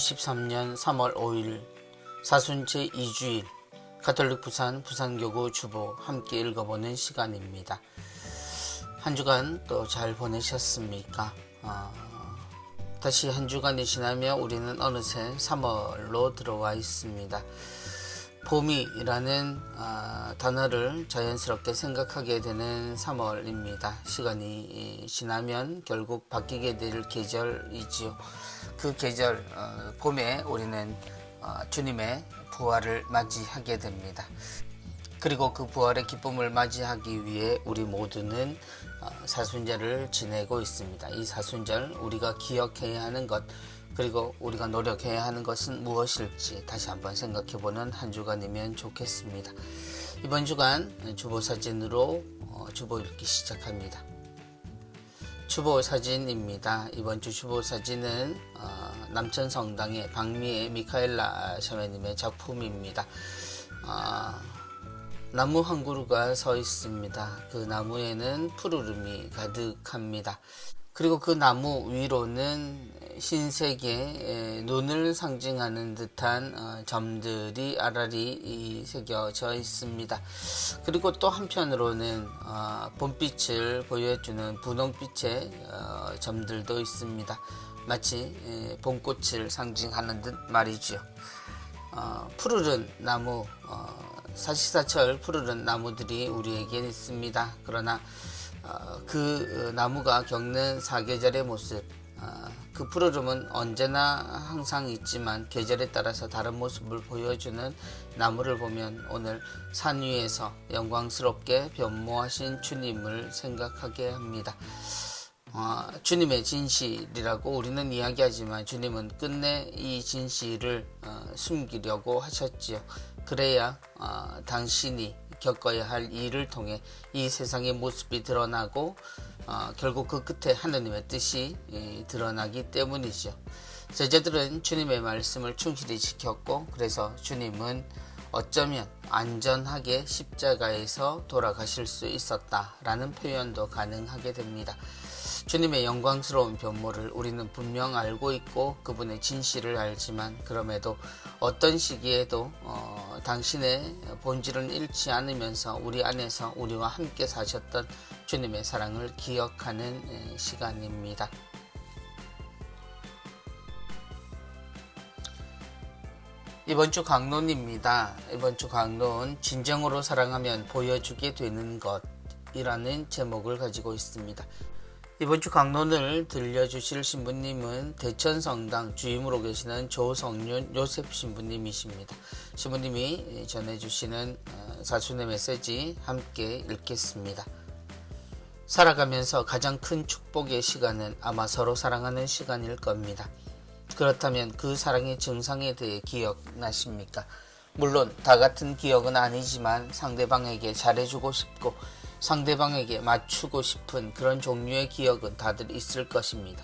2023년 3월 5일 사순 제2주일 가톨릭 부산교구 주보 함께 읽어보는 시간입니다. 한 주간 또 잘 보내셨습니까? 다시 한 주간이 지나며 우리는 어느새 3월로 들어와 있습니다. 봄이라는 단어를 자연스럽게 생각하게 되는 3월입니다. 시간이 지나면 결국 바뀌게 될 계절이지요. 그 계절 봄에 우리는 주님의 부활을 맞이하게 됩니다. 그리고 그 부활의 기쁨을 맞이하기 위해 우리 모두는 사순절을 지내고 있습니다. 이 사순절 우리가 기억해야 하는 것, 그리고 우리가 노력해야 하는 것은 무엇일지 다시 한번 생각해보는 한 주간이면 좋겠습니다. 이번 주간 주보사진으로 주보 읽기 시작합니다. 주보사진입니다. 이번 주 주보사진은 남천성당의 박미애 미카엘라 샤메님의 작품입니다. 나무 한 그루가 서 있습니다. 그 나무에는 푸르름이 가득합니다. 그리고 그 나무 위로는 흰색의 눈을 상징하는 듯한 점들이 아라리 새겨져 있습니다. 그리고 또 한편으로는 봄빛을 보여주는 분홍빛의 점들도 있습니다. 마치 봄꽃을 상징하는 듯 말이죠. 푸르른 나무, 사시사철 푸르른 나무들이 우리에겐 있습니다. 그러나 그 나무가 겪는 사계절의 모습, 그 푸르름은 언제나 항상 있지만 계절에 따라서 다른 모습을 보여주는 나무를 보면 오늘 산 위에서 영광스럽게 변모하신 주님을 생각하게 합니다. 주님의 진실이라고 우리는 이야기하지만 주님은 끝내 이 진실을 숨기려고 하셨지요. 그래야 당신이 겪어야 할 일을 통해 이 세상의 모습이 드러나고 결국 그 끝에 하느님의 뜻이 드러나기 때문이죠. 제자들은 주님의 말씀을 충실히 지켰고, 그래서 주님은 어쩌면 안전하게 십자가에서 돌아가실 수 있었다라는 표현도 가능하게 됩니다. 주님의 영광스러운 변모를 우리는 분명 알고 있고 그분의 진실을 알지만, 그럼에도 어떤 시기에도 당신의 본질은 잃지 않으면서 우리 안에서 우리와 함께 사셨던 주님의 사랑을 기억하는 시간입니다. 이번 주 강론입니다. 이번 주 강론, 진정으로 사랑하면 보여주게 되는 것이라는 제목을 가지고 있습니다. 이번 주 강론을 들려주실 신부님은 대천성당 주임으로 계시는 조성윤 요셉 신부님이십니다. 신부님이 전해주시는 사순의 메시지 함께 읽겠습니다. 살아가면서 가장 큰 축복의 시간은 아마 서로 사랑하는 시간일 겁니다. 그렇다면 그 사랑의 증상에 대해 기억나십니까? 물론 다 같은 기억은 아니지만 상대방에게 잘해주고 싶고 상대방에게 맞추고 싶은 그런 종류의 기억은 다들 있을 것입니다.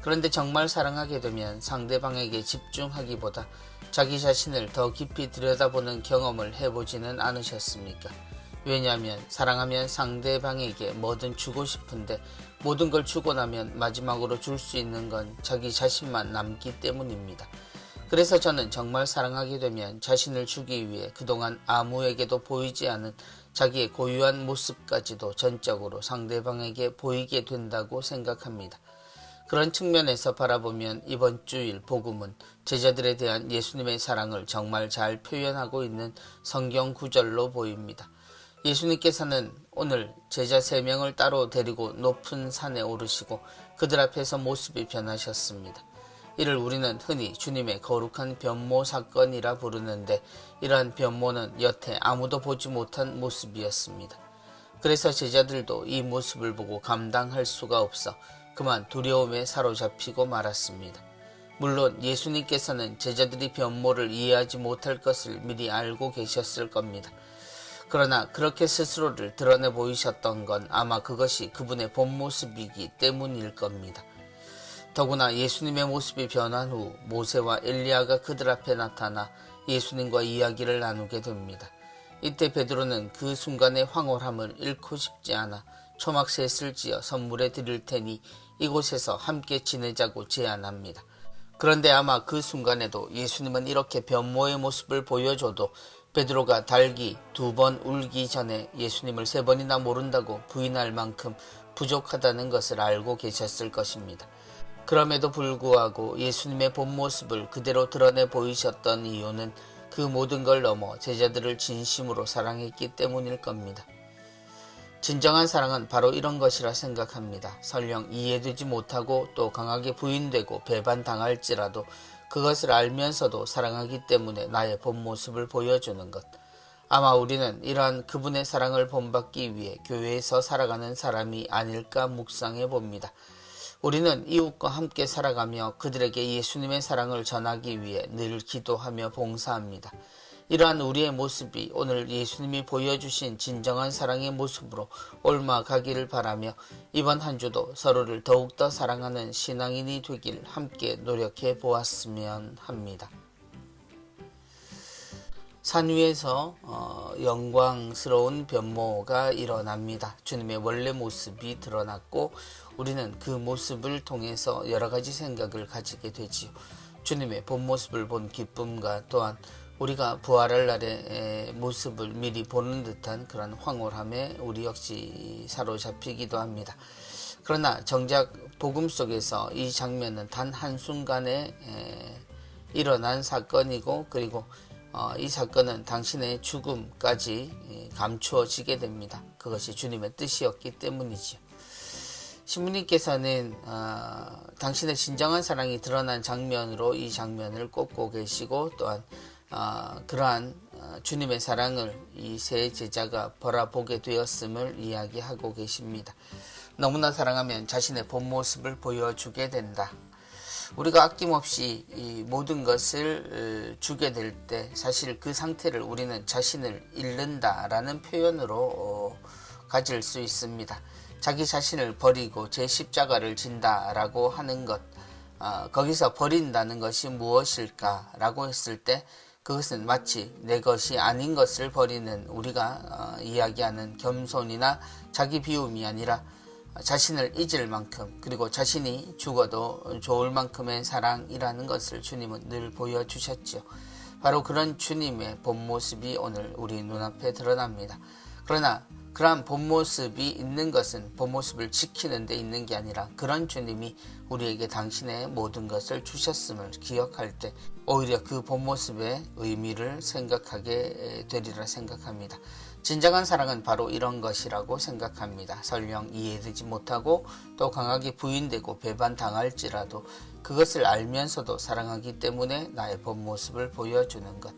그런데 정말 사랑하게 되면 상대방에게 집중하기보다 자기 자신을 더 깊이 들여다보는 경험을 해보지는 않으셨습니까? 왜냐하면 사랑하면 상대방에게 뭐든 주고 싶은데 모든 걸 주고 나면 마지막으로 줄 수 있는 건 자기 자신만 남기 때문입니다. 그래서 저는 정말 사랑하게 되면 자신을 주기 위해 그동안 아무에게도 보이지 않은 자기의 고유한 모습까지도 전적으로 상대방에게 보이게 된다고 생각합니다. 그런 측면에서 바라보면 이번 주일 복음은 제자들에 대한 예수님의 사랑을 정말 잘 표현하고 있는 성경 구절로 보입니다. 예수님께서는 오늘 제자 3명을 따로 데리고 높은 산에 오르시고 그들 앞에서 모습이 변하셨습니다. 이를 우리는 흔히 주님의 거룩한 변모 사건이라 부르는데, 이러한 변모는 여태 아무도 보지 못한 모습이었습니다. 그래서 제자들도 이 모습을 보고 감당할 수가 없어 그만 두려움에 사로잡히고 말았습니다. 물론 예수님께서는 제자들이 변모를 이해하지 못할 것을 미리 알고 계셨을 겁니다. 그러나 그렇게 스스로를 드러내 보이셨던 건 아마 그것이 그분의 본 모습이기 때문일 겁니다. 더구나 예수님의 모습이 변한 후 모세와 엘리야가 그들 앞에 나타나 예수님과 이야기를 나누게 됩니다. 이때 베드로는 그 순간의 황홀함을 잃고 싶지 않아 초막셋을 지어 선물해 드릴 테니 이곳에서 함께 지내자고 제안합니다. 그런데 아마 그 순간에도 예수님은 이렇게 변모의 모습을 보여줘도 베드로가 달기 2번 울기 전에 예수님을 3번이나 모른다고 부인할 만큼 부족하다는 것을 알고 계셨을 것입니다. 그럼에도 불구하고 예수님의 본 모습을 그대로 드러내 보이셨던 이유는 그 모든 걸 넘어 제자들을 진심으로 사랑했기 때문일 겁니다. 진정한 사랑은 바로 이런 것이라 생각합니다. 설령 이해되지 못하고 또 강하게 부인되고 배반당할지라도 그것을 알면서도 사랑하기 때문에 나의 본 모습을 보여주는 것. 아마 우리는 이러한 그분의 사랑을 본받기 위해 교회에서 살아가는 사람이 아닐까 묵상해 봅니다. 우리는 이웃과 함께 살아가며 그들에게 예수님의 사랑을 전하기 위해 늘 기도하며 봉사합니다. 이러한 우리의 모습이 오늘 예수님이 보여주신 진정한 사랑의 모습으로 옮아가기를 바라며 이번 한 주도 서로를 더욱더 사랑하는 신앙인이 되길 함께 노력해 보았으면 합니다. 산 위에서 영광스러운 변모가 일어납니다. 주님의 원래 모습이 드러났고 우리는 그 모습을 통해서 여러 가지 생각을 가지게 되지요. 주님의 본 모습을 본 기쁨과 또한 우리가 부활할 날의 모습을 미리 보는 듯한 그런 황홀함에 우리 역시 사로잡히기도 합니다. 그러나 정작 복음 속에서 이 장면은 단 한순간에 일어난 사건이고 그리고 이 사건은 당신의 죽음까지 감추어지게 됩니다. 그것이 주님의 뜻이었기 때문이지요. 신부님께서는 당신의 진정한 사랑이 드러난 장면으로 이 장면을 꼽고 계시고 또한 그러한 주님의 사랑을 이 세 제자가 바라보게 되었음을 이야기하고 계십니다. 너무나 사랑하면 자신의 본 모습을 보여주게 된다. 우리가 아낌없이 이 모든 것을 주게 될 때 사실 그 상태를 우리는 자신을 잃는다라는 표현으로 가질 수 있습니다. 자기 자신을 버리고 제 십자가를 진다라고 하는 것, 거기서 버린다는 것이 무엇일까라고 했을 때 그것은 마치 내 것이 아닌 것을 버리는 우리가 이야기하는 겸손이나 자기 비움이 아니라 자신을 잊을 만큼 그리고 자신이 죽어도 좋을 만큼의 사랑이라는 것을 주님은 늘 보여주셨죠. 바로 그런 주님의 본 모습이 오늘 우리 눈앞에 드러납니다. 그러나 그러한 본 모습이 있는 것은 본 모습을 지키는 데 있는 게 아니라 그런 주님이 우리에게 당신의 모든 것을 주셨음을 기억할 때 오히려 그 본 모습의 의미를 생각하게 되리라 생각합니다. 진정한 사랑은 바로 이런 것이라고 생각합니다. 설령 이해되지 못하고 또 강하게 부인되고 배반당할지라도 그것을 알면서도 사랑하기 때문에 나의 본 모습을 보여주는 것.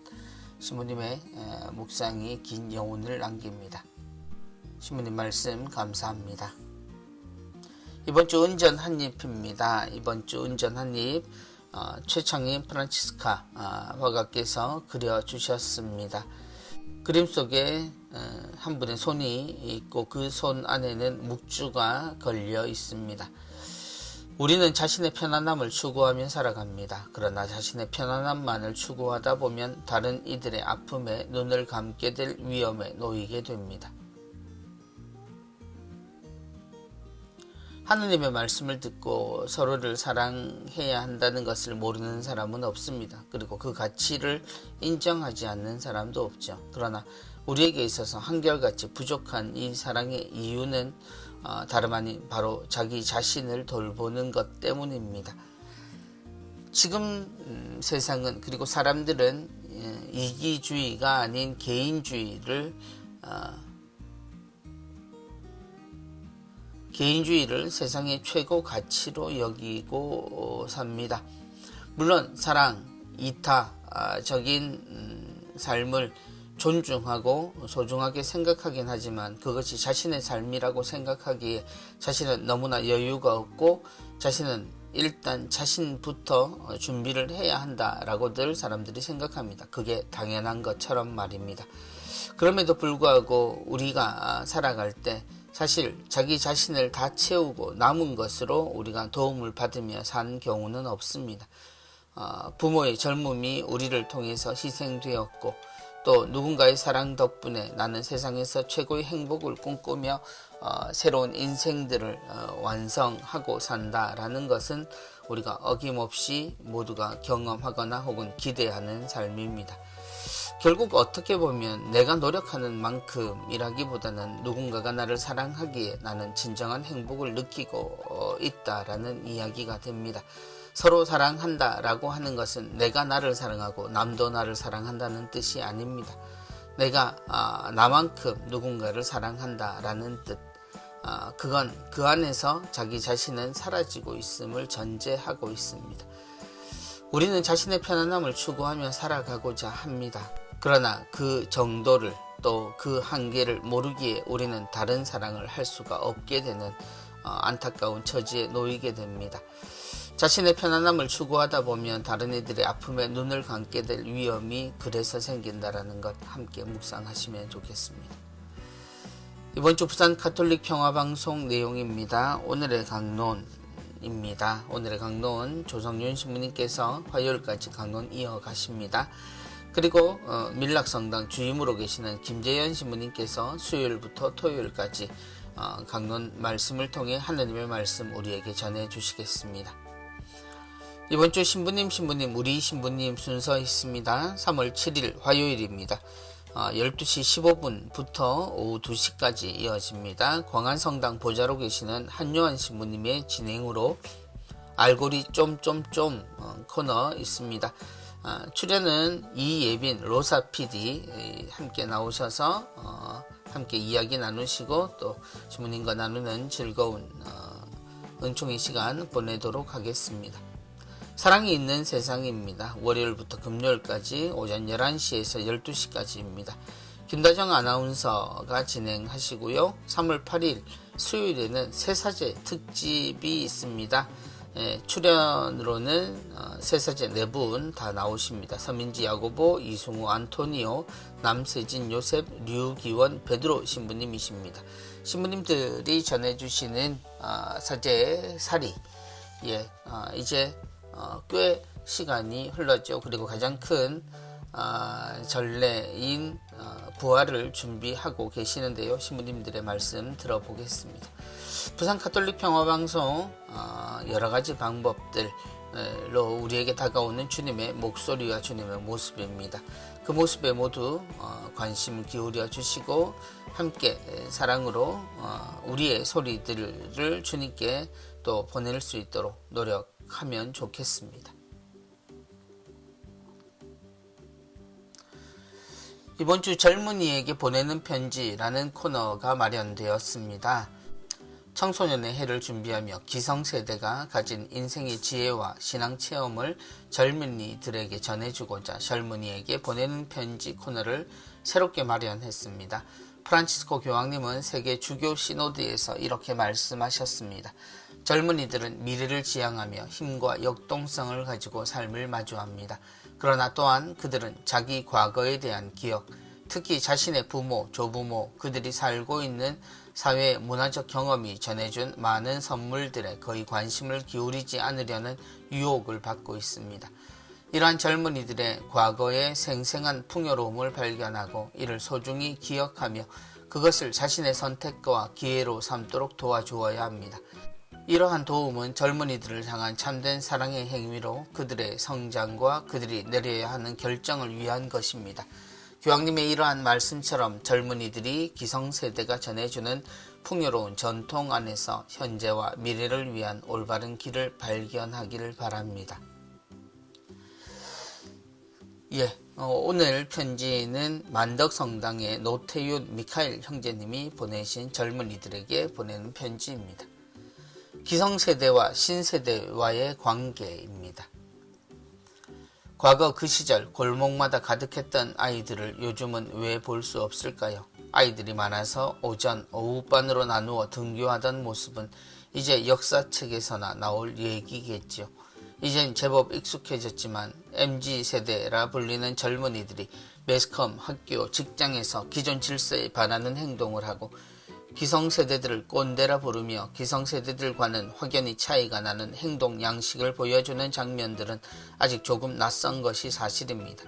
신부님의 묵상이 긴 여운을 남깁니다. 신부님 말씀 감사합니다. 이번 주 은전 한입입니다. 이번 주 은전 한입 최창희 프란치스카 화가께서 그려주셨습니다. 그림 속에 한 분의 손이 있고 그 손 안에는 묵주가 걸려 있습니다. 우리는 자신의 편안함을 추구하며 살아갑니다. 그러나 자신의 편안함만을 추구하다 보면 다른 이들의 아픔에 눈을 감게 될 위험에 놓이게 됩니다. 하느님의 말씀을 듣고 서로를 사랑해야 한다는 것을 모르는 사람은 없습니다. 그리고 그 가치를 인정하지 않는 사람도 없죠. 그러나 우리에게 있어서 한결같이 부족한 이 사랑의 이유는 다름 아닌 바로 자기 자신을 돌보는 것 때문입니다. 지금 세상은 그리고 사람들은 이기주의가 아닌 개인주의를 세상의 최고 가치로 여기고 삽니다. 물론 사랑, 이타적인 삶을 존중하고 소중하게 생각하긴 하지만 그것이 자신의 삶이라고 생각하기에 자신은 너무나 여유가 없고 자신은 일단 자신부터 준비를 해야 한다라고 늘 사람들이 생각합니다. 그게 당연한 것처럼 말입니다. 그럼에도 불구하고 우리가 살아갈 때 사실 자기 자신을 다 채우고 남은 것으로 우리가 도움을 받으며 산 경우는 없습니다. 부모의 젊음이 우리를 통해서 희생되었고 또 누군가의 사랑 덕분에 나는 세상에서 최고의 행복을 꿈꾸며 새로운 인생들을 완성하고 산다라는 것은 우리가 어김없이 모두가 경험하거나 혹은 기대하는 삶입니다. 결국 어떻게 보면 내가 노력하는 만큼이라기보다는 누군가가 나를 사랑하기에 나는 진정한 행복을 느끼고 있다라는 이야기가 됩니다. 서로 사랑한다라고 하는 것은 내가 나를 사랑하고 남도 나를 사랑한다는 뜻이 아닙니다. 내가 나만큼 누군가를 사랑한다라는 뜻. 그건 그 안에서 자기 자신은 사라지고 있음을 전제하고 있습니다. 우리는 자신의 편안함을 추구하며 살아가고자 합니다. 그러나 그 정도를 또 그 한계를 모르기에 우리는 다른 사랑을 할 수가 없게 되는 안타까운 처지에 놓이게 됩니다. 자신의 편안함을 추구하다 보면 다른 이들의 아픔에 눈을 감게 될 위험이 그래서 생긴다라는 것 함께 묵상하시면 좋겠습니다. 이번 주 부산 가톨릭 평화방송 내용입니다. 오늘의 강론입니다. 오늘의 강론 조성윤 신부님께서 화요일까지 강론 이어가십니다. 그리고 밀락성당 주임으로 계시는 김재현 신부님께서 수요일부터 토요일까지 강론 말씀을 통해 하느님의 말씀 우리에게 전해 주시겠습니다. 이번 주 신부님 우리 신부님 순서 있습니다. 3월 7일 화요일입니다. 12시 15분부터 오후 2시까지 이어집니다. 광안성당 보좌로 계시는 한요한 신부님의 진행으로 알고리 쫌쫌쫌 코너 있습니다. 출연은 이예빈 로사 PD 함께 나오셔서 함께 이야기 나누시고 또 신부님과 나누는 즐거운 은총의 시간 보내도록 하겠습니다. 사랑이 있는 세상입니다. 월요일부터 금요일까지 오전 11시에서 12시까지입니다. 김다정 아나운서가 진행하시고요. 3월 8일 수요일에는 새사제 특집이 있습니다. 출연으로는 새사제 4분 다 나오십니다. 서민지 야고보, 이승우 안토니오, 남세진 요셉, 류기원 베드로 신부님이십니다. 신부님들이 전해주시는 사제살이 이제 꽤 시간이 흘렀죠. 그리고 가장 큰 전례인 부활을 준비하고 계시는데요. 신부님들의 말씀 들어보겠습니다. 부산 가톨릭 평화방송 여러가지 방법들로 우리에게 다가오는 주님의 목소리와 주님의 모습입니다. 그 모습에 모두 관심 기울여 주시고 함께 사랑으로 우리의 소리들을 주님께 또 보낼 수 있도록 노력하면 좋겠습니다. 이번 주 젊은이에게 보내는 편지라는 코너가 마련되었습니다. 청소년의 해를 준비하며 기성세대가 가진 인생의 지혜와 신앙 체험을 젊은이들에게 전해주고자 젊은이에게 보내는 편지 코너를 새롭게 마련했습니다. 프란치스코 교황님은 세계 주교 시노드에서 이렇게 말씀하셨습니다. 젊은이들은 미래를 지향하며 힘과 역동성을 가지고 삶을 마주합니다. 그러나 또한 그들은 자기 과거에 대한 기억, 특히 자신의 부모, 조부모, 그들이 살고 있는 사회의 문화적 경험이 전해준 많은 선물들에 거의 관심을 기울이지 않으려는 유혹을 받고 있습니다. 이러한 젊은이들의 과거의 생생한 풍요로움을 발견하고 이를 소중히 기억하며 그것을 자신의 선택과 기회로 삼도록 도와주어야 합니다. 이러한 도움은 젊은이들을 향한 참된 사랑의 행위로 그들의 성장과 그들이 내려야 하는 결정을 위한 것입니다. 교황님의 이러한 말씀처럼 젊은이들이 기성세대가 전해주는 풍요로운 전통 안에서 현재와 미래를 위한 올바른 길을 발견하기를 바랍니다. 오늘 편지는 만덕성당의 노태윤 미카엘 형제님이 보내신 젊은이들에게 보내는 편지입니다. 기성세대와 신세대와의 관계입니다. 과거 그 시절 골목마다 가득했던 아이들을 요즘은 왜 볼 수 없을까요? 아이들이 많아서 오전, 오후반으로 나누어 등교하던 모습은 이제 역사책에서나 나올 얘기겠죠. 이젠 제법 익숙해졌지만 MZ세대라 불리는 젊은이들이 매스컴, 학교, 직장에서 기존 질서에 반하는 행동을 하고 기성세대들을 꼰대라 부르며 기성세대들과는 확연히 차이가 나는 행동 양식을 보여주는 장면들은 아직 조금 낯선 것이 사실입니다.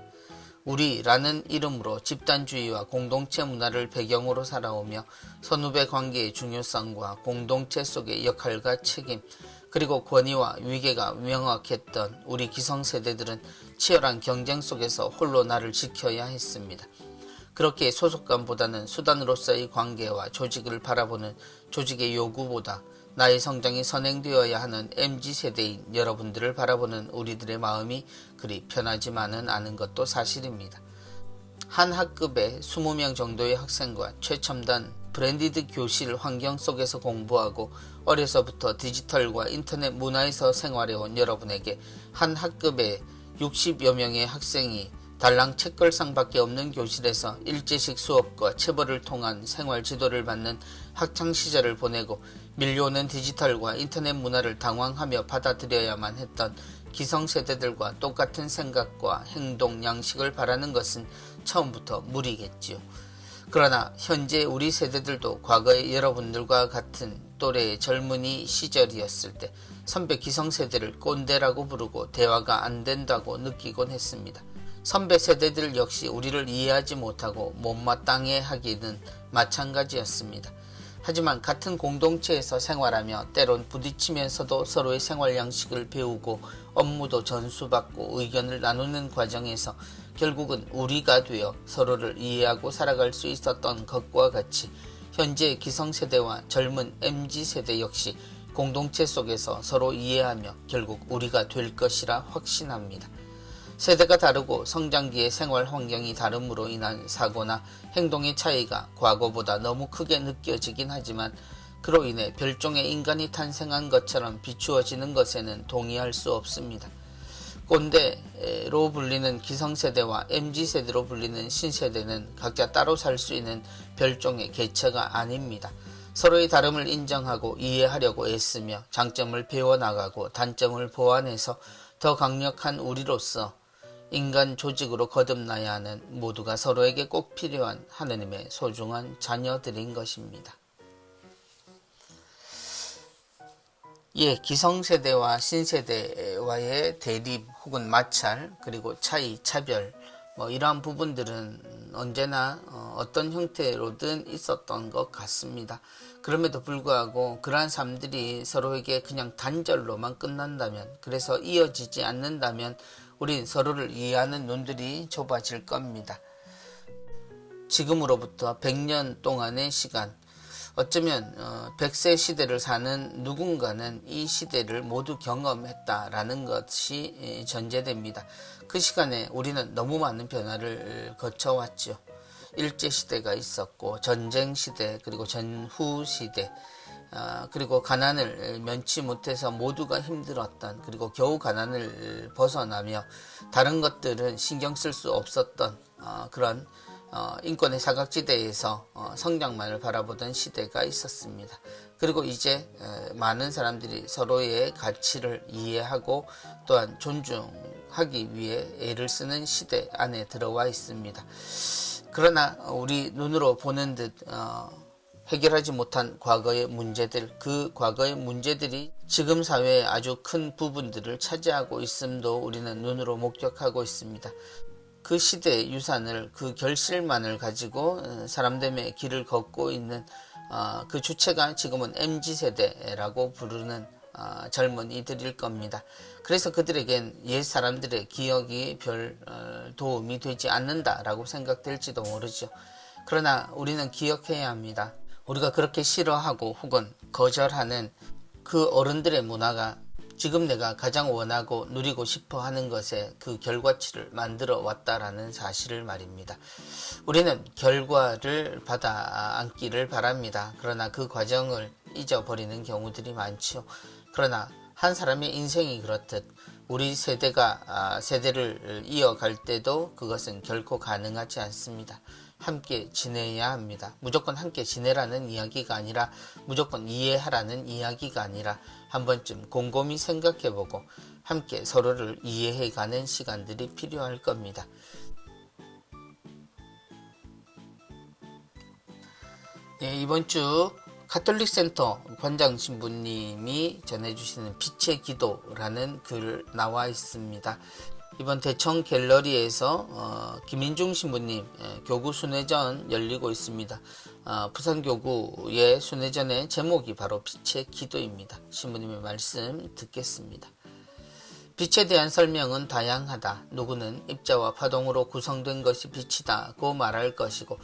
우리라는 이름으로 집단주의와 공동체 문화를 배경으로 살아오며 선후배 관계의 중요성과 공동체 속의 역할과 책임, 그리고 권위와 위계가 명확했던 우리 기성세대들은 치열한 경쟁 속에서 홀로 나를 지켜야 했습니다. 그렇게 소속감보다는 수단으로서의 관계와 조직을 바라보는 조직의 요구보다 나의 성장이 선행되어야 하는 MZ세대인 여러분들을 바라보는 우리들의 마음이 그리 편하지만은 않은 것도 사실입니다. 한 학급에 20명 정도의 학생과 최첨단 브랜디드 교실 환경 속에서 공부하고 어려서부터 디지털과 인터넷 문화에서 생활해온 여러분에게 한 학급에 60여 명의 학생이 달랑 책걸상밖에 없는 교실에서 일제식 수업과 체벌을 통한 생활 지도를 받는 학창시절을 보내고 밀려오는 디지털과 인터넷 문화를 당황하며 받아들여야만 했던 기성세대들과 똑같은 생각과 행동 양식을 바라는 것은 처음부터 무리겠지요. 그러나 현재 우리 세대들도 과거의 여러분들과 같은 또래의 젊은이 시절이었을 때 선배 기성세대를 꼰대라고 부르고 대화가 안 된다고 느끼곤 했습니다. 선배 세대들 역시 우리를 이해하지 못하고 못마땅해 하기는 마찬가지였습니다. 하지만 같은 공동체에서 생활하며 때론 부딪히면서도 서로의 생활 양식을 배우고 업무도 전수받고 의견을 나누는 과정에서 결국은 우리가 되어 서로를 이해하고 살아갈 수 있었던 것과 같이 현재 기성세대와 젊은 MZ세대 역시 공동체 속에서 서로 이해하며 결국 우리가 될 것이라 확신합니다. 세대가 다르고 성장기의 생활 환경이 다름으로 인한 사고나 행동의 차이가 과거보다 너무 크게 느껴지긴 하지만 그로 인해 별종의 인간이 탄생한 것처럼 비추어지는 것에는 동의할 수 없습니다. 꼰대로 불리는 기성세대와 MZ세대로 불리는 신세대는 각자 따로 살 수 있는 별종의 개체가 아닙니다. 서로의 다름을 인정하고 이해하려고 애쓰며 장점을 배워나가고 단점을 보완해서 더 강력한 우리로서 인간 조직으로 거듭나야 하는 모두가 서로에게 꼭 필요한 하느님의 소중한 자녀들인 것입니다. 기성세대와 신세대와의 대립 혹은 마찰 그리고 차이, 차별 이러한 부분들은 언제나 어떤 형태로든 있었던 것 같습니다. 그럼에도 불구하고 그러한 삶들이 서로에게 그냥 단절로만 끝난다면, 그래서 이어지지 않는다면 우린 서로를 이해하는 눈들이 좁아질 겁니다. 지금으로부터 100년 동안의 시간, 어쩌면 100세 시대를 사는 누군가는 이 시대를 모두 경험했다라는 것이 전제됩니다. 그 시간에 우리는 너무 많은 변화를 거쳐왔죠. 일제시대가 있었고 전쟁시대, 그리고 전후시대, 그리고 가난을 면치 못해서 모두가 힘들었던, 그리고 겨우 가난을 벗어나며 다른 것들은 신경 쓸 수 없었던 그런 인권의 사각지대에서 성장만을 바라보던 시대가 있었습니다. 그리고 이제 많은 사람들이 서로의 가치를 이해하고 또한 존중하기 위해 애를 쓰는 시대 안에 들어와 있습니다. 그러나 우리 눈으로 보는 듯 해결하지 못한 과거의 문제들, 그 과거의 문제들이 지금 사회의 아주 큰 부분들을 차지하고 있음도 우리는 눈으로 목격하고 있습니다. 그 시대의 유산을, 그 결실만을 가지고 사람됨의 길을 걷고 있는 그 주체가 지금은 MZ세대라고 부르는 젊은이들일 겁니다. 그래서 그들에겐 옛 사람들의 기억이 별 도움이 되지 않는다라고 생각될지도 모르죠. 그러나 우리는 기억해야 합니다. 우리가 그렇게 싫어하고 혹은 거절하는 그 어른들의 문화가 지금 내가 가장 원하고 누리고 싶어 하는 것에 그 결과치를 만들어 왔다라는 사실을 말입니다. 우리는 결과를 받아 안기를 바랍니다. 그러나 그 과정을 잊어버리는 경우들이 많죠. 그러나 한 사람의 인생이 그렇듯 우리 세대가 세대를 이어갈 때도 그것은 결코 가능하지 않습니다. 함께 지내야 합니다. 무조건 함께 지내라는 이야기가 아니라, 무조건 이해하라는 이야기가 아니라 한 번쯤 곰곰이 생각해보고 함께 서로를 이해해가는 시간들이 필요할 겁니다. 이번 주 가톨릭 센터 관장 신부님이 전해주시는 빛의 기도라는 글 나와 있습니다. 이번 대청 갤러리에서 김인중 신부님 교구 순회전 열리고 있습니다. 부산교구의 순회전의 제목이 바로 빛의 기도입니다. 신부님의 말씀 듣겠습니다. 빛에 대한 설명은 다양하다. 누구는 입자와 파동으로 구성된 것이 빛이다고 말할 것이고,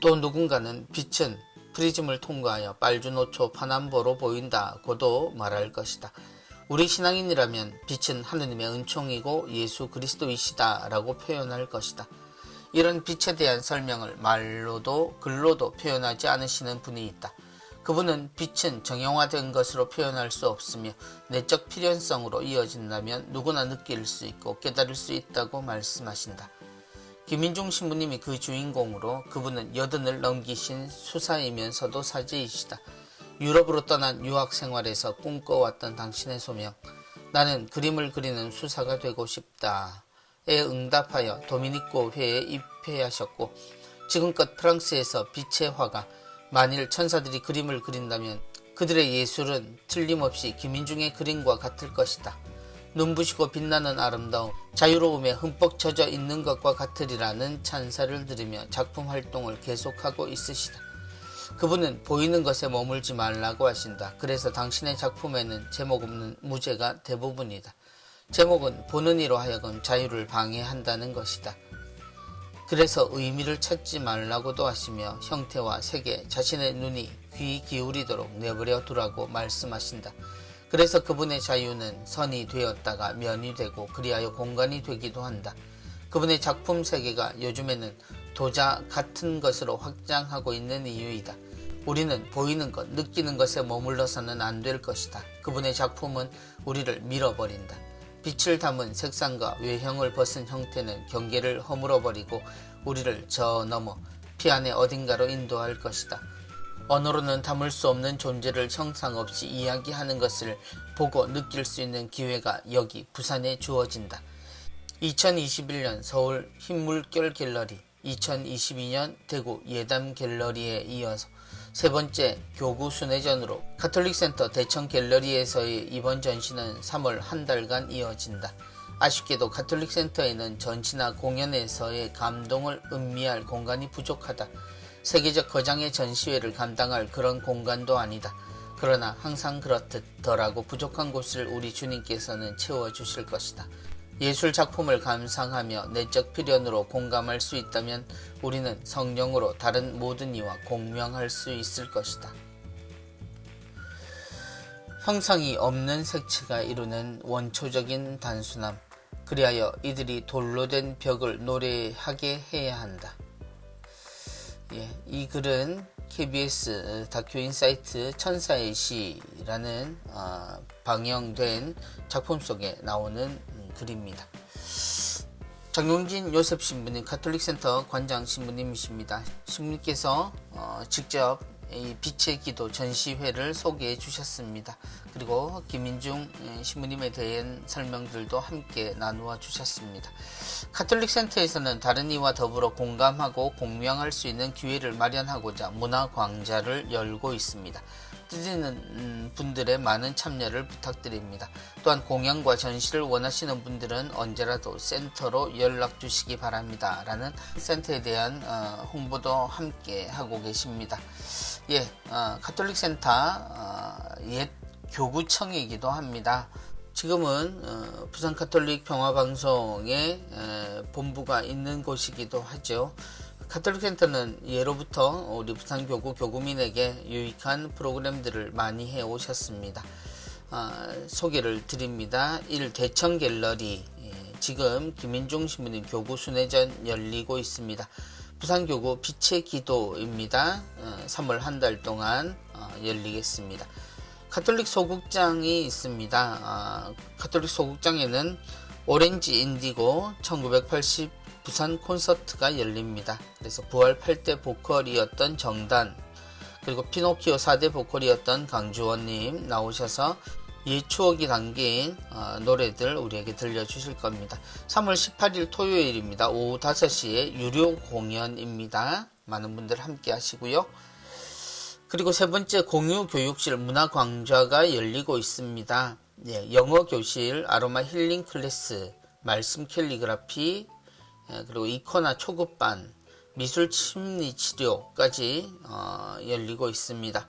또 누군가는 빛은 프리즘을 통과하여 빨주노초 파남보로 보인다고도 말할 것이다. 우리 신앙인이라면 빛은 하느님의 은총이고 예수 그리스도이시다 라고 표현할 것이다. 이런 빛에 대한 설명을 말로도 글로도 표현하지 않으시는 분이 있다. 그분은 빛은 정형화된 것으로 표현할 수 없으며 내적 필연성으로 이어진다면 누구나 느낄 수 있고 깨달을 수 있다고 말씀하신다. 김인중 신부님이 그 주인공으로, 그분은 80을 넘기신 수사이면서도 사제이시다. 유럽으로 떠난 유학 생활에서 꿈꿔왔던 당신의 소명, 나는 그림을 그리는 수사가 되고 싶다에 응답하여 도미니코 회에 입회하셨고, 지금껏 프랑스에서 빛의 화가, 만일 천사들이 그림을 그린다면 그들의 예술은 틀림없이 김인중의 그림과 같을 것이다. 눈부시고 빛나는 아름다움, 자유로움에 흠뻑 젖어 있는 것과 같으리라는 찬사를 들으며 작품 활동을 계속하고 있으시다. 그분은 보이는 것에 머물지 말라고 하신다. 그래서 당신의 작품에는 제목 없는 무제가 대부분이다. 제목은 보는 이로 하여금 자유를 방해한다는 것이다. 그래서 의미를 찾지 말라고도 하시며 형태와 색에 자신의 눈이 귀 기울이도록 내버려 두라고 말씀하신다. 그래서 그분의 자유는 선이 되었다가 면이 되고 그리하여 공간이 되기도 한다. 그분의 작품 세계가 요즘에는 도자 같은 것으로 확장하고 있는 이유이다. 우리는 보이는 것, 느끼는 것에 머물러서는 안 될 것이다. 그분의 작품은 우리를 밀어버린다. 빛을 담은 색상과 외형을 벗은 형태는 경계를 허물어버리고 우리를 저 너머 피안의 어딘가로 인도할 것이다. 언어로는 담을 수 없는 존재를 형상 없이 이야기하는 것을 보고 느낄 수 있는 기회가 여기 부산에 주어진다. 2021년 서울 흰물결 갤러리, 2022년 대구 예담 갤러리에 이어서 세 번째 교구 순회전으로 가톨릭센터 대청 갤러리에서의 이번 전시는 3월 한 달간 이어진다. 아쉽게도 가톨릭센터에는 전시나 공연에서의 감동을 음미할 공간이 부족하다. 세계적 거장의 전시회를 감당할 그런 공간도 아니다. 그러나 항상 그렇듯 덜하고 부족한 곳을 우리 주님께서는 채워주실 것이다. 예술 작품을 감상하며 내적 필연으로 공감할 수 있다면 우리는 성령으로 다른 모든 이와 공명할 수 있을 것이다. 형상이 없는 색채가 이루는 원초적인 단순함, 그리하여 이들이 돌로 된 벽을 노래하게 해야 한다. 이 글은 KBS 다큐인 사이트 천사의 시라는 방영된 작품 속에 나오는 글입니다. 장용진 요셉 신부님, 가톨릭센터 관장 신부님이십니다. 신부님께서 직접 이 빛의 기도 전시회를 소개해 주셨습니다. 그리고 김인중 신부님에 대한 설명들도 함께 나누어 주셨습니다. 가톨릭센터에서는 다른 이와 더불어 공감하고 공명할 수 있는 기회를 마련하고자 문화광자를 열고 있습니다. 뜻있는 분들의 많은 참여를 부탁드립니다. 또한 공연과 전시를 원하시는 분들은 언제라도 센터로 연락 주시기 바랍니다. 라는 센터에 대한 홍보도 함께 하고 계십니다. 가톨릭센터 옛 교구청이기도 합니다. 지금은 부산 가톨릭 평화방송의 본부가 있는 곳이기도 하죠. 가톨릭센터는 예로부터 우리 부산교구 교구민에게 유익한 프로그램들을 많이 해오셨습니다. 소개를 드립니다. 1. 대청 갤러리, 지금 김인중 신부님 교구 순회전 열리고 있습니다. 부산교구 빛의 기도입니다. 3월 한 달 동안 열리겠습니다. 가톨릭 소극장이 있습니다. 가톨릭 소극장에는 오렌지 인디고 1980 부산 콘서트가 열립니다. 그래서 부활 8대 보컬이었던 정단, 그리고 피노키오 4대 보컬이었던 강주원님 나오셔서 옛 추억이 담긴 노래들 우리에게 들려주실 겁니다. 3월 18일 토요일입니다. 오후 5시에 유료 공연입니다. 많은 분들 함께 하시고요. 그리고 세 번째 공유교육실 문화광좌가 열리고 있습니다. 영어교실, 아로마 힐링 클래스, 말씀 캘리그라피, 그리고 이코나 초급반, 미술 심리 치료까지 열리고 있습니다.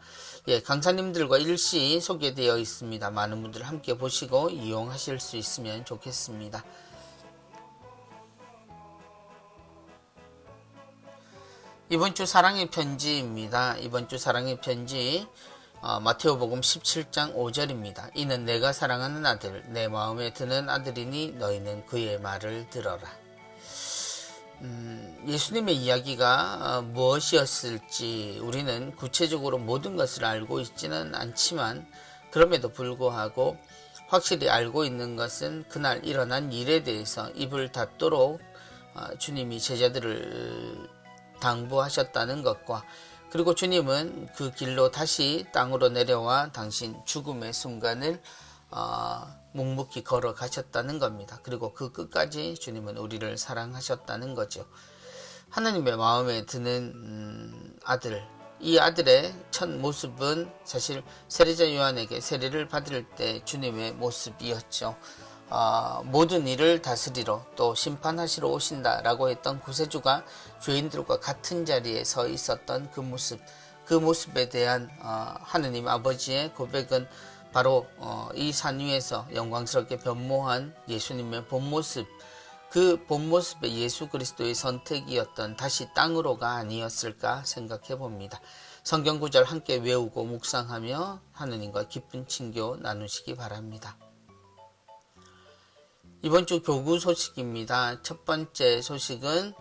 예, 강사님들과 일시 소개되어 있습니다. 많은 분들 함께 보시고 이용하실 수 있으면 좋겠습니다. 이번 주 사랑의 편지입니다. 이번 주 사랑의 편지 마테오복음 17장 5절입니다. 이는 내가 사랑하는 아들, 내 마음에 드는 아들이니 너희는 그의 말을 들어라. 예수님의 이야기가 무엇이었을지 우리는 구체적으로 모든 것을 알고 있지는 않지만, 그럼에도 불구하고 확실히 알고 있는 것은 그날 일어난 일에 대해서 입을 닫도록 주님이 제자들을 당부하셨다는 것과, 그리고 주님은 그 길로 다시 땅으로 내려와 당신 죽음의 순간을 묵묵히 걸어가셨다는 겁니다. 그리고 그 끝까지 주님은 우리를 사랑하셨다는 거죠. 하나님의 마음에 드는 아들, 이 아들의 첫 모습은 사실 세례자 요한에게 세례를 받을 때 주님의 모습이었죠. 모든 일을 다스리러 또 심판하시러 오신다라고 했던 구세주가 죄인들과 같은 자리에 서 있었던 그 모습, 그 모습에 대한 하느님 아버지의 고백은 바로 이 산 위에서 영광스럽게 변모한 예수님의 본모습, 그 본모습의 예수 그리스도의 선택이었던 다시 땅으로가 아니었을까 생각해 봅니다. 성경 구절 함께 외우고 묵상하며 하느님과 기쁜 친교 나누시기 바랍니다. 이번 주 교구 소식입니다. 첫 번째 소식은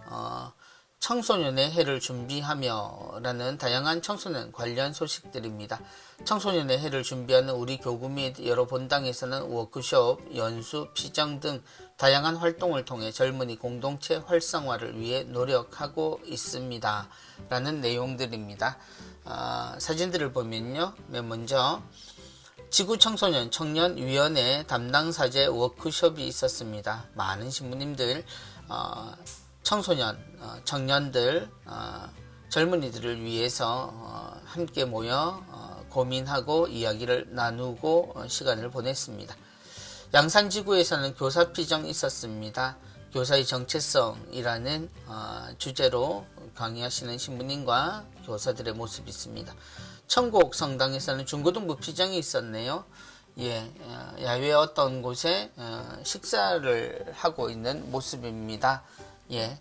청소년의 해를 준비하며 라는 다양한 청소년 관련 소식들입니다. 청소년의 해를 준비하는 우리 교구 및 여러 본당에서는 워크숍, 연수, 피정 등 다양한 활동을 통해 젊은이 공동체 활성화를 위해 노력하고 있습니다. 라는 내용들입니다. 사진들을 보면요. 맨 먼저 지구청소년 청년위원회 담당사제 워크숍이 있었습니다. 많은 신부님들, 청소년, 청년들, 젊은이들을 위해서 함께 모여 고민하고 이야기를 나누고 시간을 보냈습니다. 양산지구에서는 교사피정이 있었습니다. 교사의 정체성이라는 주제로 강의하시는 신부님과 교사들의 모습이 있습니다. 천곡 성당에서는 중고등부 피정이 있었네요. 예, 야외 어떤 곳에 식사를 하고 있는 모습입니다. 예,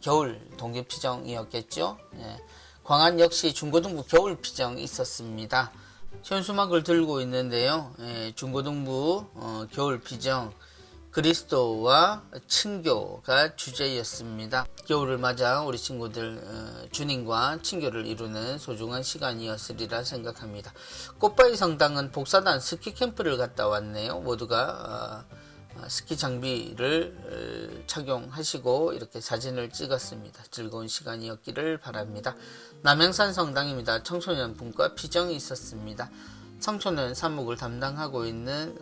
겨울 동계 피정이었겠죠. 예, 광안 역시 중고등부 겨울 피정이 있었습니다. 현수막을 들고 있는데요. 예, 중고등부 겨울 피정, 그리스도와 친교가 주제였습니다. 겨울을 맞아 우리 친구들 주님과 친교를 이루는 소중한 시간이었으리라 생각합니다. 꽃바위 성당은 복사단 스키 캠프를 갔다 왔네요. 모두가 스키 장비를 착용하시고 이렇게 사진을 찍었습니다. 즐거운 시간이었기를 바랍니다. 남양산 성당입니다. 청소년 분과 피정이 있었습니다. 청소년 사목을 담당하고 있는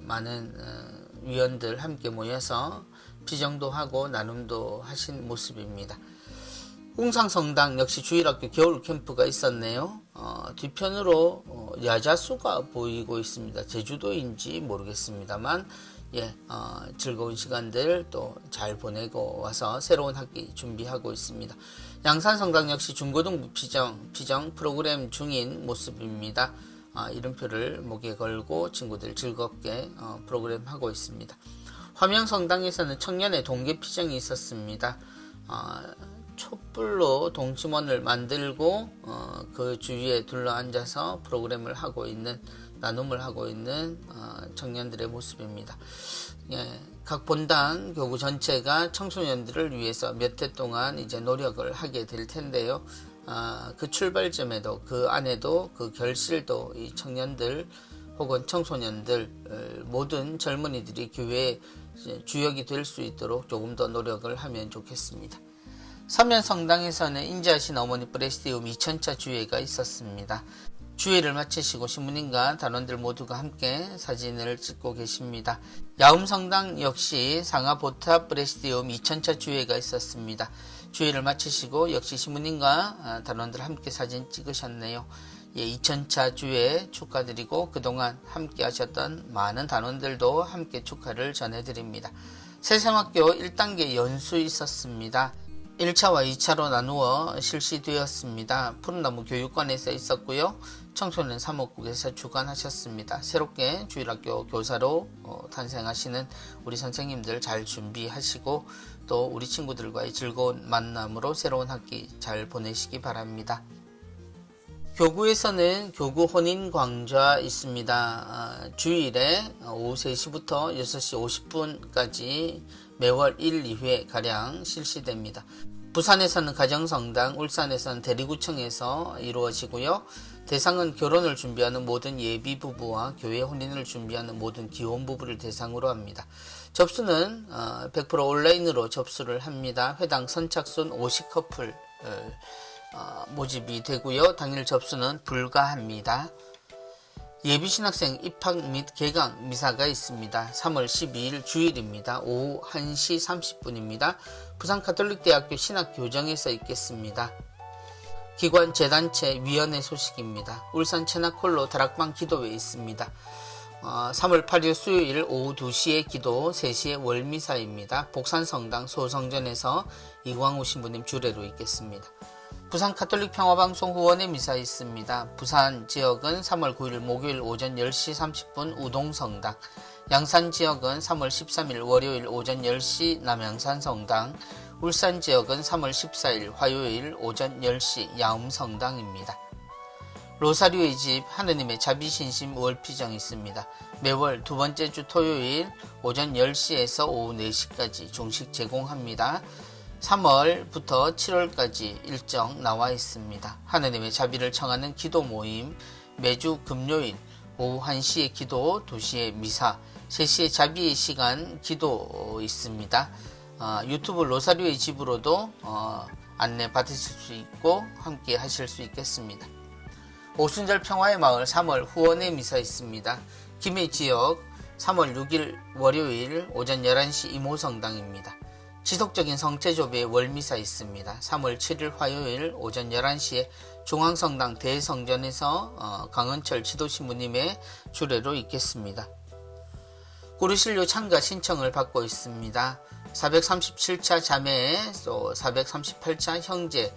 많은 위원들 함께 모여서 피정도 하고 나눔도 하신 모습입니다. 홍상성당 역시 주일학교 겨울 캠프가 있었네요. 뒤편으로 야자수가 보이고 있습니다. 제주도인지 모르겠습니다만 예, 즐거운 시간들 또 잘 보내고 와서 새로운 학기 준비하고 있습니다. 양산성당 역시 중고등부 피정 프로그램 중인 모습입니다. 이름표를 목에 걸고 친구들 즐겁게 프로그램 하고 있습니다. 화명성당에서는 청년의 동계 피정이 있었습니다. 촛불로 동치원을 만들고 그 주위에 둘러앉아서 프로그램을 하고 있는, 나눔을 하고 있는 청년들의 모습입니다. 예, 각 본당 교구 전체가 청소년들을 위해서 몇 해 동안 이제 노력을 하게 될 텐데요. 그 출발점에도 그 안에도 그 결실도 이 청년들 혹은 청소년들 모든 젊은이들이 교회의 주역이 될 수 있도록 조금 더 노력을 하면 좋겠습니다. 서면성당에서는 인자하신 어머니 프레시디움 2000차 주회가 있었습니다. 주회를 마치시고 신부님과 단원들 모두가 함께 사진을 찍고 계십니다. 야움성당 역시 상하보탑 프레시디움 2000차 주회가 있었습니다. 주회를 마치시고 역시 신부님과 단원들 함께 사진 찍으셨네요. 예, 2000차 주회 축하드리고 그동안 함께 하셨던 많은 단원들도 함께 축하를 전해드립니다. 새샘학교 1단계 연수 있었습니다. 1차와 2차로 나누어 실시되었습니다. 푸른나무 교육관에서 있었고요. 청소년 사목국에서 주관하셨습니다. 새롭게 주일학교 교사로 탄생하시는 우리 선생님들 잘 준비하시고 또 우리 친구들과의 즐거운 만남으로 새로운 학기 잘 보내시기 바랍니다. 교구에서는 교구 혼인 광좌 있습니다. 주일에 오후 3시부터 6시 50분까지 매월 1, 2회 가량 실시됩니다. 부산에서는 가정성당, 울산에서는 대리구청에서 이루어지고요. 대상은 결혼을 준비하는 모든 예비 부부와 교회 혼인을 준비하는 모든 기혼 부부를 대상으로 합니다. 접수는 100% 온라인으로 접수를 합니다. 회당 선착순 50커플 모집이 되고요. 당일 접수는 불가합니다. 예비신학생 입학 및 개강 미사가 있습니다. 3월 12일 주일입니다. 오후 1시 30분입니다. 부산가톨릭대학교 신학교정에서 있겠습니다. 기관 재단체 위원회 소식입니다. 울산 채나콜로 다락방 기도회 있습니다. 3월 8일 수요일 오후 2시에 기도, 3시에 월미사입니다. 복산성당 소성전에서 이광우 신부님 주례로 있겠습니다. 부산 가톨릭 평화방송 후원의 미사 있습니다. 부산 지역은 3월 9일 목요일 오전 10시 30분 우동성당, 양산 지역은 3월 13일 월요일 오전 10시 남양산 성당, 울산 지역은 3월 14일 화요일 오전 10시 야음성당입니다. 로사리오의 집 하느님의 자비신심 월피정 있습니다. 매월 두 번째 주 토요일 오전 10시에서 오후 4시까지 중식 제공합니다. 3월부터 7월까지 일정 나와 있습니다. 하느님의 자비를 청하는 기도 모임, 매주 금요일 오후 1시에 기도, 2시에 미사, 3시에 자비의 시간 기도 있습니다. 유튜브 로사리오의 집으로도 안내 받으실 수 있고 함께 하실 수 있겠습니다. 오순절 평화의 마을 3월 후원의 미사 있습니다. 김해 지역 3월 6일 월요일 오전 11시 이모성당입니다. 지속적인 성체조배의 월미사 있습니다. 3월 7일 화요일 오전 11시에 중앙성당 대성전에서 강은철 지도신부님의 주례로 있겠습니다. 꾸르실료 참가 신청을 받고 있습니다. 437차 자매, 또 438차 형제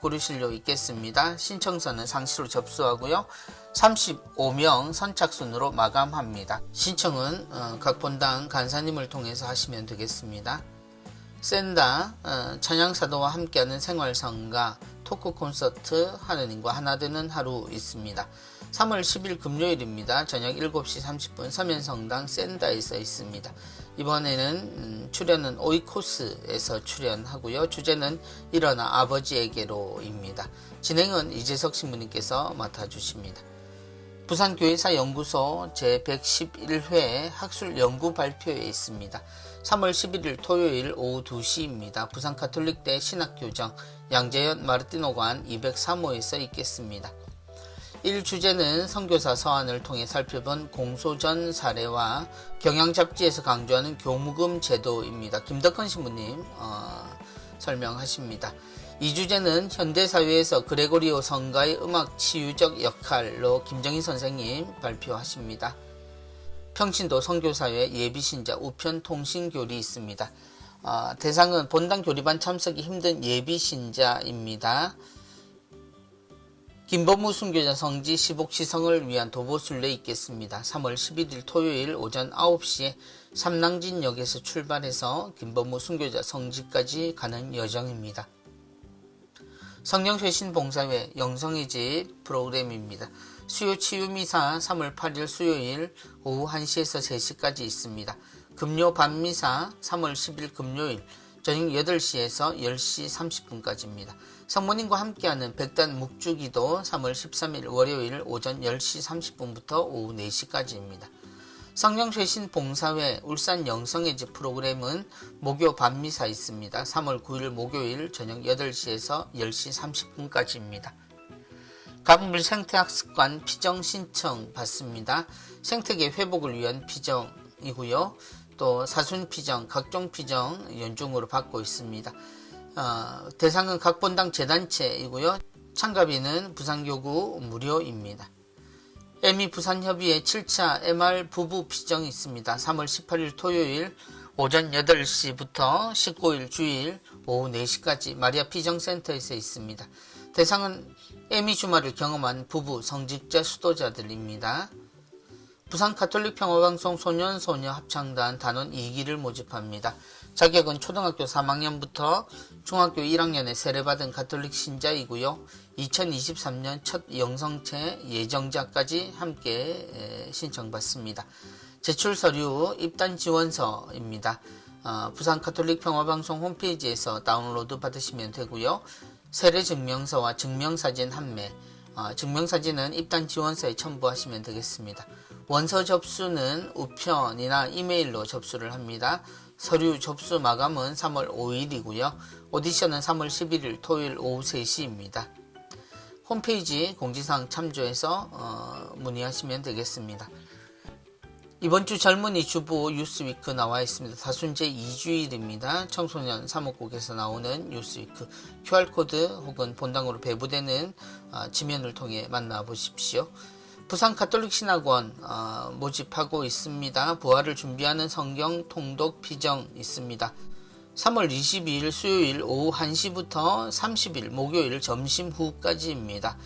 꾸르실료 있겠습니다. 신청서는 상시로 접수하고요. 35명 선착순으로 마감합니다. 신청은 각 본당 간사님을 통해서 하시면 되겠습니다. 샌다 찬양사도와 함께하는 생활성가 토크 콘서트 하느님과 하나 되는 하루 있습니다. 3월 10일 금요일입니다. 저녁 7시 30분 서면성당 샌다에서 있습니다. 이번에는 출연은 오이코스에서 출연하고요. 주제는 일어나 아버지에게로입니다. 진행은 이재석 신부님께서 맡아주십니다. 부산교회사 연구소 제111회 학술 연구 발표회 있습니다. 3월 11일 토요일 오후 2시입니다. 부산가톨릭대 신학교정 양재현 마르티노관 203호에서 있겠습니다. 1주제는 선교사 서한을 통해 살펴본 공소전 사례와 경향잡지에서 강조하는 교무금 제도입니다. 김덕헌 신부님 설명하십니다. 2주제는 현대사회에서 그레고리오 성가의 음악 치유적 역할로 김정희 선생님 발표하십니다. 평신도 선교사회 예비신자 우편 통신교리 있습니다. 대상은 본당 교리반 참석이 힘든 예비신자입니다. 김범무 순교자 성지 시복시성을 위한 도보순례 있겠습니다. 3월 11일 토요일 오전 9시에 삼랑진역에서 출발해서 김범무 순교자 성지까지 가는 여정입니다. 성령쇄신봉사회 영성의 집 프로그램입니다. 수요치유미사 3월 8일 수요일 오후 1시에서 3시까지 있습니다. 금요 밤미사 3월 10일 금요일 저녁 8시에서 10시 30분까지입니다. 성모님과 함께하는 백단 묵주기도 3월 13일 월요일 오전 10시 30분부터 오후 4시까지입니다. 성령쇄신 봉사회 울산 영성의 집 프로그램은 목요 밤미사 있습니다. 3월 9일 목요일 저녁 8시에서 10시 30분까지입니다. 가분물 생태학습관 피정 신청 받습니다. 생태계 회복을 위한 피정이고요. 또 사순 피정, 각종 피정 연중으로 받고 있습니다. 대상은 각 본당 재단체이고요. 참가비는 부산교구 무료입니다. 에미 부산협의회 7차 MR 부부 피정이 있습니다. 3월 18일 토요일 오전 8시부터 19일 주일 오후 4시까지 마리아 피정센터에서 있습니다. 대상은 에미 주말을 경험한 부부 성직자 수도자들입니다. 부산 가톨릭 평화방송 소년소녀 합창단 단원 2기를 모집합니다. 자격은 초등학교 3학년부터 중학교 1학년에 세례받은 가톨릭 신자이고요. 2023년 첫 영성체 예정자까지 함께 신청받습니다. 제출 서류 입단 지원서입니다. 부산 가톨릭 평화방송 홈페이지에서 다운로드 받으시면 되고요. 세례 증명서와 증명사진 한매, 증명사진은 입단 지원서에 첨부하시면 되겠습니다. 원서 접수는 우편이나 이메일로 접수를 합니다. 서류 접수 마감은 3월 5일이고요. 오디션은 3월 11일 토요일 오후 3시입니다. 홈페이지 공지사항 참조해서 문의하시면 되겠습니다. 이번 주 젊은이 주부 뉴스위크 나와 있습니다. 다순제 2주일입니다. 청소년 사목국에서 나오는 뉴스위크 QR코드 혹은 본당으로 배부되는 지면을 통해 만나보십시오. 부산 가톨릭 신학원 모집하고 있습니다. 부활을 준비하는 성경 통독 피정 있습니다. 3월 22일 수요일 오후 1시부터 30일 목요일 점심 후까지입니다.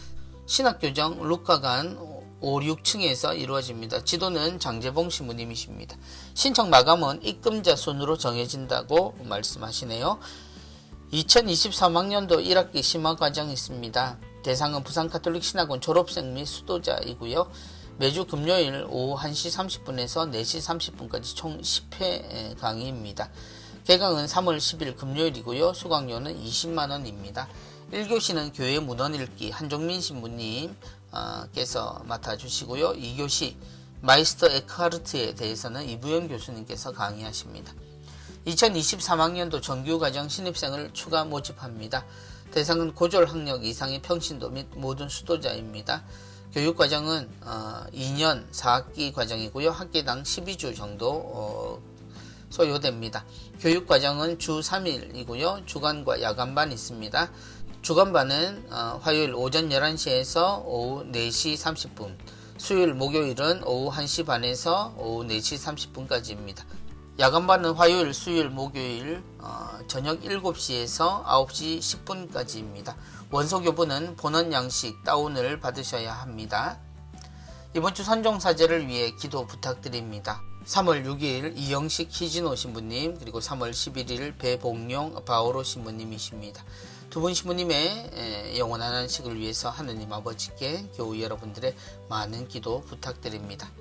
신학교정 루카관 5, 6층에서 이루어집니다. 지도는 장재봉 신부님이십니다. 신청 마감은 입금자 순으로 정해진다고 말씀하시네요. 2023학년도 1학기 심화과정이 있습니다. 대상은 부산 가톨릭 신학원 졸업생 및 수도자이고요. 매주 금요일 오후 1시 30분에서 4시 30분까지 총 10회 강의입니다. 개강은 3월 10일 금요일이고요. 수강료는 20만원입니다. 1교시는 교회 문헌 읽기 한종민 신부님 께서 맡아주시고요. 2교시 마이스터 에크하르트에 대해서는 이부영 교수님께서 강의하십니다. 2023학년도 정규과정 신입생을 추가 모집합니다. 대상은 고졸학력 이상의 평신도 및 모든 수도자입니다. 교육과정은 2년 4학기 과정이고요. 학기당 12주 정도 소요됩니다. 교육과정은 주 3일이고요. 주간과 야간반 있습니다. 주간반은 화요일 오전 11시에서 오후 4시 30분, 수요일 목요일은 오후 1시 반에서 오후 4시 30분까지입니다. 야간반은 화요일, 수요일, 목요일 저녁 7시에서 9시 10분까지입니다. 원소교부는 본원 양식 다운을 받으셔야 합니다. 이번 주 선종사제를 위해 기도 부탁드립니다. 3월 6일 이영식 희진호 신부님, 그리고 3월 11일 배봉용 바오로 신부님이십니다. 두 분 신부님의 영원한 안식을 위해서 하느님 아버지께 교우 여러분들의 많은 기도 부탁드립니다.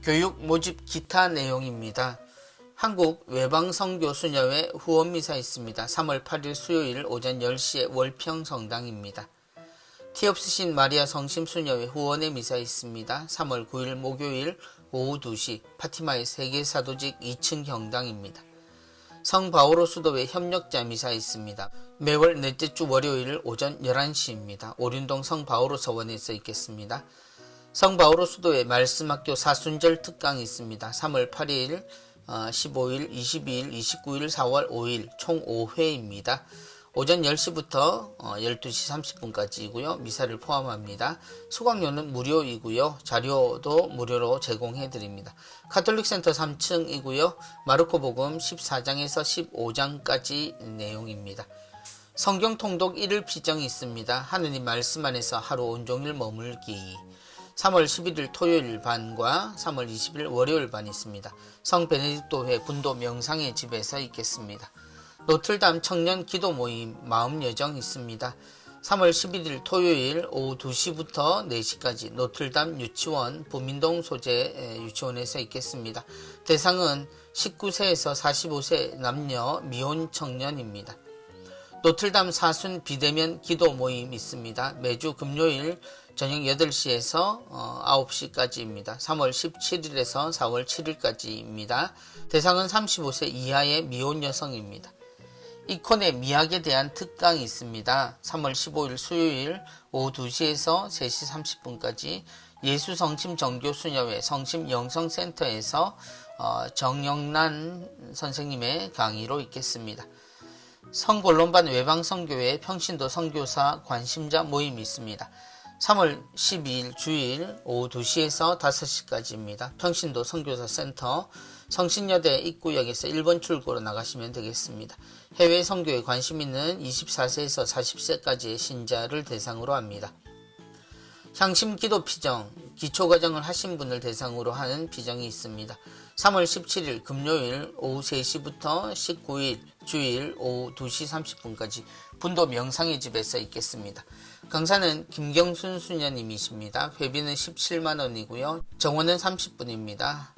교육 모집 기타 내용입니다. 한국 외방선교 수녀회 후원미사 있습니다. 3월 8일 수요일 오전 10시에 월평 성당입니다. 티 없으신 마리아 성심 수녀회 후원의 미사 있습니다. 3월 9일 목요일 오후 2시 파티마의 세계사도직 2층 경당입니다. 성 바오로 수도회 협력자 미사 있습니다. 매월 넷째 주 월요일 오전 11시입니다. 오륜동 성 바오로 서원에서 있겠습니다. 성 바오로 수도회 말씀학교 사순절 특강이 있습니다. 3월 8일, 15일, 22일, 29일, 4월 5일 총 5회입니다. 오전 10시부터 12시 30분까지이고요. 미사를 포함합니다. 수강료는 무료이고요. 자료도 무료로 제공해드립니다. 가톨릭센터 3층이고요. 마르코복음 14장에서 15장까지 내용입니다. 성경 통독 1일 피정이 있습니다. 하느님 말씀 안에서 하루 온종일 머물기. 3월 11일 토요일 반과 3월 20일 월요일 반이 있습니다. 성 베네딕토회 분도 명상의 집에서 있겠습니다. 노틀담 청년 기도 모임 마음 여정 있습니다. 3월 11일 토요일 오후 2시부터 4시까지 노틀담 유치원 부민동 소재 유치원에서 있겠습니다. 대상은 19세에서 45세 남녀 미혼 청년입니다. 노틀담 사순 비대면 기도 모임 있습니다. 매주 금요일 저녁 8시에서 9시까지입니다. 3월 17일에서 4월 7일까지입니다. 대상은 35세 이하의 미혼 여성입니다. 이콘의 미학에 대한 특강이 있습니다. 3월 15일 수요일 오후 2시에서 3시 30분까지 예수성심 정교수녀회 성심영성센터에서 정영란 선생님의 강의로 있겠습니다. 성골론반 외방선교회 평신도 선교사 관심자 모임이 있습니다. 3월 12일 주일 오후 2시에서 5시까지입니다. 평신도 선교사 센터 성신여대 입구역에서 1번 출구로 나가시면 되겠습니다. 해외 선교에 관심 있는 24세에서 40세까지의 신자를 대상으로 합니다. 향심 기도 피정, 기초과정을 하신 분을 대상으로 하는 피정이 있습니다. 3월 17일 금요일 오후 3시부터 19일 주일 오후 2시 30분까지 분도 명상의 집에서 있겠습니다. 강사는 김경순 수녀님이십니다. 회비는 17만원이고요. 정원은 30분입니다.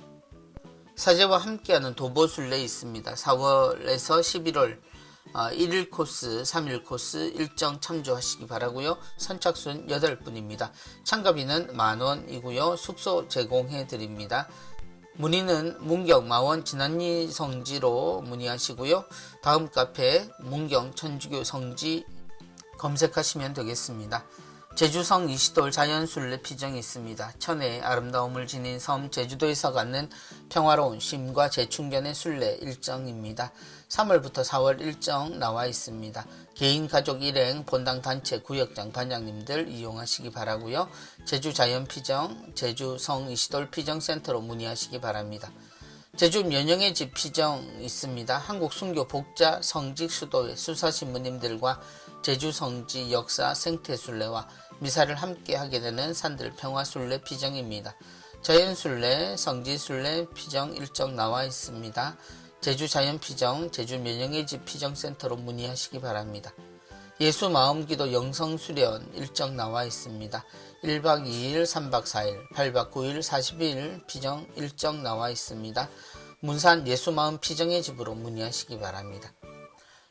사제와 함께하는 도보순례 있습니다. 4월에서 11월 1일 코스, 3일 코스 일정 참조하시기 바라고요. 선착순 8분입니다. 참가비는 만원이고요. 숙소 제공해 드립니다. 문의는 문경 마원 진안리 성지로 문의하시고요. 다음 카페 문경 천주교 성지 검색하시면 되겠습니다. 제주성 이시돌 자연순례 피정이 있습니다. 천혜의 아름다움을 지닌 섬 제주도에서 갖는 평화로운 쉼과 재충전의 순례 일정입니다. 3월부터 4월 일정 나와 있습니다. 개인 가족 일행 본당 단체 구역장 반장님들 이용하시기 바라고요. 제주 자연 피정, 제주성 이시돌 피정센터로 문의하시기 바랍니다. 제주 면영의 집 피정 있습니다. 한국 순교 복자 성직 수도회 수사신부님들과 제주 성지 역사 생태순례와 미사를 함께 하게 되는 산들 평화순례 피정입니다. 자연순례, 성지순례 피정 일정 나와 있습니다. 제주 자연피정, 제주 면영의 집 피정센터로 문의하시기 바랍니다. 예수 마음기도 영성수련 일정 나와 있습니다. 1박 2일, 3박 4일, 8박 9일, 40일 피정 일정 나와 있습니다. 문산 예수마음 피정의 집으로 문의하시기 바랍니다.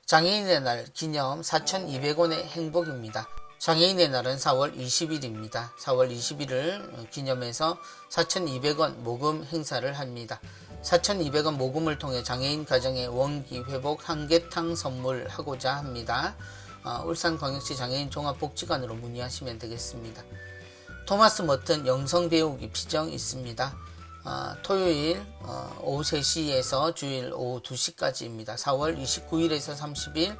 장애인의 날 기념 4,200원의 행복입니다. 장애인의 날은 4월 20일입니다. 4월 20일을 기념해서 4,200원 모금 행사를 합니다. 4,200원 모금을 통해 장애인 가정의 원기 회복 한개탕 선물하고자 합니다. 울산광역시 장애인 종합복지관으로 문의하시면 되겠습니다. 토마스 머튼 영성 배우기 피정 있습니다. 토요일 오후 3시에서 주일 오후 2시까지입니다. 4월 29일에서 30일,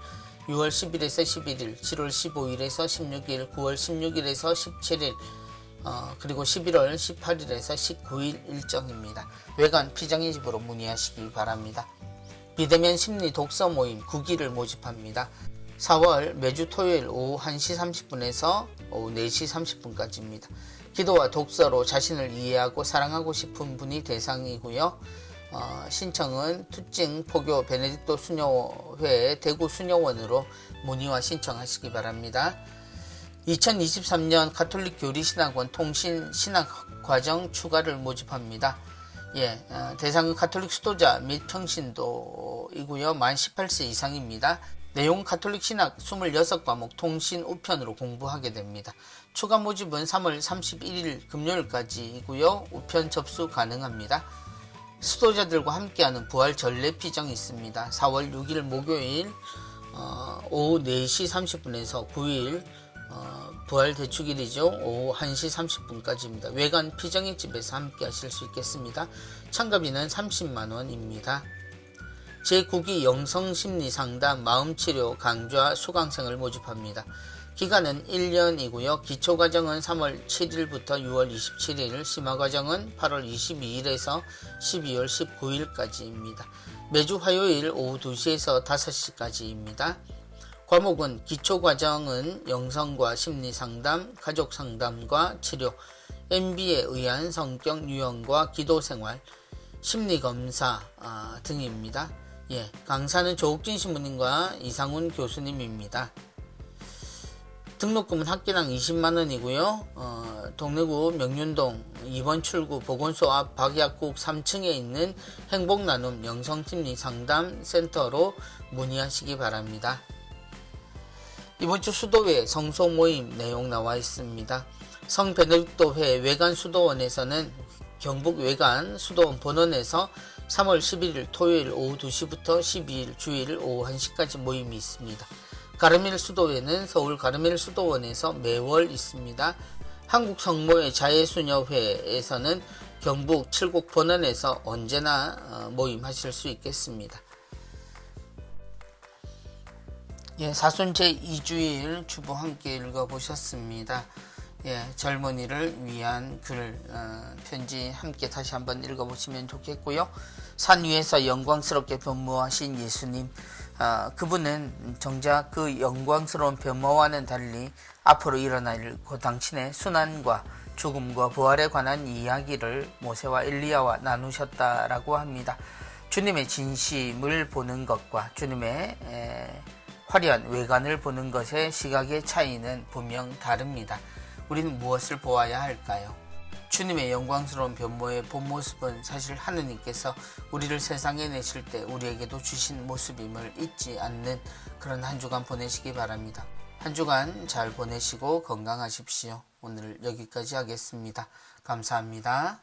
6월 10일에서 11일, 7월 15일에서 16일, 9월 16일에서 17일, 그리고 11월 18일에서 19일 일정입니다. 외관 피정의 집으로 문의하시기 바랍니다. 비대면 심리 독서 모임 9기를 모집합니다. 4월 매주 토요일 오후 1시 30분에서 오후 4시 30분까지입니다. 기도와 독서로 자신을 이해하고 사랑하고 싶은 분이 대상이고요. 신청은 투찡 포교 베네딕토 수녀회 대구 수녀원으로 문의와 신청하시기 바랍니다. 2023년 가톨릭 교리신학원 통신 신학과정 추가를 모집합니다. 대상은 가톨릭 수도자 및 평신도이고요. 만 18세 이상입니다. 내용 가톨릭 신학 26과목 통신 우편으로 공부하게 됩니다. 추가 모집은 3월 31일 금요일까지이고요. 우편 접수 가능합니다. 수도자들과 함께하는 부활 전례 피정이 있습니다. 4월 6일 목요일 오후 4시 30분에서 9일 부활 대축일이죠. 오후 1시 30분까지입니다. 외관 피정의 집에서 함께 하실 수 있겠습니다. 참가비는 30만원입니다. 제9기 영성심리상담 마음치료 강좌 수강생을 모집합니다. 기간은 1년이고요. 기초과정은 3월 7일부터 6월 27일, 심화과정은 8월 22일에서 12월 19일까지입니다. 매주 화요일 오후 2시에서 5시까지입니다. 과목은 기초과정은 영성과 심리상담, 가족상담과 치료, MB에 의한 성격 유형과 기도생활, 심리검사 등입니다. 강사는 조욱진 신부님과 이상훈 교수님입니다. 등록금은 학기당 20만원이고요. 동래구 명륜동 2번 출구 보건소 앞 박약국 3층에 있는 행복나눔 영성심리상담센터로 문의하시기 바랍니다. 이번주 수도회 성소 모임 내용 나와 있습니다. 성베네딕토회 외관 수도원에서는 경북 외관 수도원 본원에서 3월 11일 토요일 오후 2시부터 12일 주일 오후 1시까지 모임이 있습니다. 가르밀 수도회는 서울 가르밀 수도원에서 매월 있습니다. 한국 성모의 자애수녀회에서는 경북 칠곡 본원에서 언제나 모임하실 수 있겠습니다. 사순 제2주일 주보 함께 읽어보셨습니다. 젊은이를 위한 글, 편지 함께 다시 한번 읽어보시면 좋겠고요. 산 위에서 영광스럽게 변모하신 예수님, 그분은 정작 그 영광스러운 변모와는 달리 앞으로 일어날 그 당신의 순환과 죽음과 부활에 관한 이야기를 모세와 엘리야와 나누셨다라고 합니다. 주님의 진심을 보는 것과 주님의 화려한 외관을 보는 것의 시각의 차이는 분명 다릅니다. 우리는 무엇을 보아야 할까요? 주님의 영광스러운 변모의 본 모습은 사실 하느님께서 우리를 세상에 내실 때 우리에게도 주신 모습임을 잊지 않는 그런 한 주간 보내시기 바랍니다. 한 주간 잘 보내시고 건강하십시오. 오늘 여기까지 하겠습니다. 감사합니다.